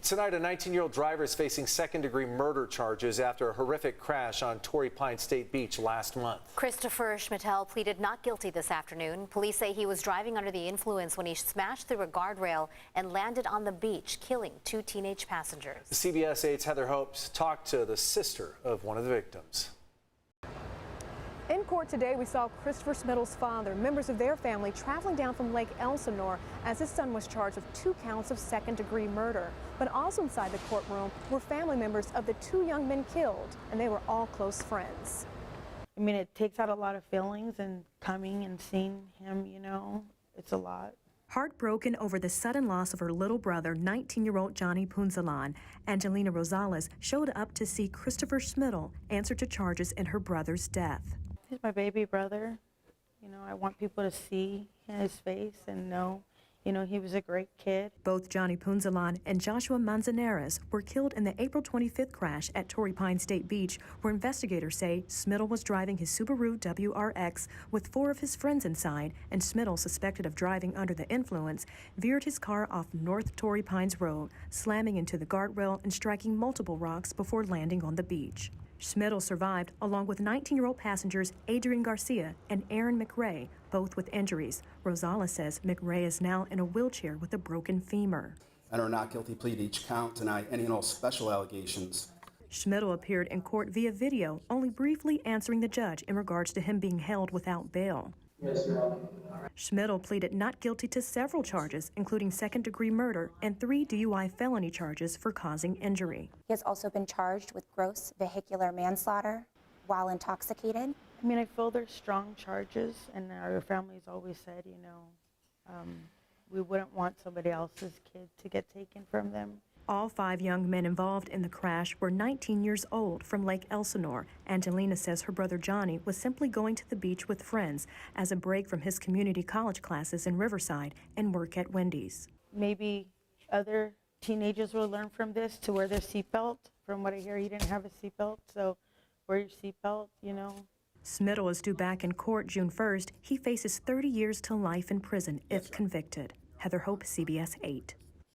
Tonight, a 19-year-old driver is facing second-degree murder charges after a horrific crash on Torrey Pines State Beach last month. Christopher Schmittel pleaded not guilty this afternoon. Police say he was driving under the influence when he smashed through a guardrail and landed on the beach, killing 2 teenage passengers. CBS 8's Heather Hopes talked to the sister of one of the victims. In court today, we saw Christopher Schmittel's father, members of their family, traveling down from Lake Elsinore as his son was charged with 2 counts of second-degree murder. But also inside the courtroom were family members of the 2 young men killed, and they were all close friends. I mean, it takes out a lot of feelings, and coming and seeing him, it's a lot. Heartbroken over the sudden loss of her little brother, 19-year-old Johnny Punzalan, Angelina Rosales showed up to see Christopher Schmittel answer to charges in her brother's death. He's my baby brother. I want people to see his face and know, he was a great kid. Both Johnny Punzalan and Joshua Manzanares were killed in the April 25th crash at Torrey Pines State Beach, where investigators say Schmittel was driving his Subaru WRX with 4 of his friends inside, and Schmittel, suspected of driving under the influence, veered his car off North Torrey Pines Road, slamming into the guardrail and striking multiple rocks before landing on the beach. Schmittel survived, along with 19-year-old passengers Adrian Garcia and Aaron McRae, both with injuries. Rosales says McRae is now in a wheelchair with a broken femur. Enter a not guilty plea to each count, deny any and all special allegations. Schmittel appeared in court via video, only briefly answering the judge in regards to him being held without bail. Yes, ma'am. Schmittel pleaded not guilty to several charges, including second-degree murder and 3 DUI felony charges for causing injury. He has also been charged with gross vehicular manslaughter while intoxicated. I mean, I feel there's strong charges, and our family's always said, we wouldn't want somebody else's kid to get taken from them. All 5 young men involved in the crash were 19 years old from Lake Elsinore. Angelina says her brother Johnny was simply going to the beach with friends as a break from his community college classes in Riverside and work at Wendy's. Maybe other teenagers will learn from this to wear their seatbelt. From what I hear, he didn't have a seatbelt, so wear your seatbelt, Schmittel is due back in court June 1st. He faces 30 years to life in prison if convicted. Heather Hope, CBS 8.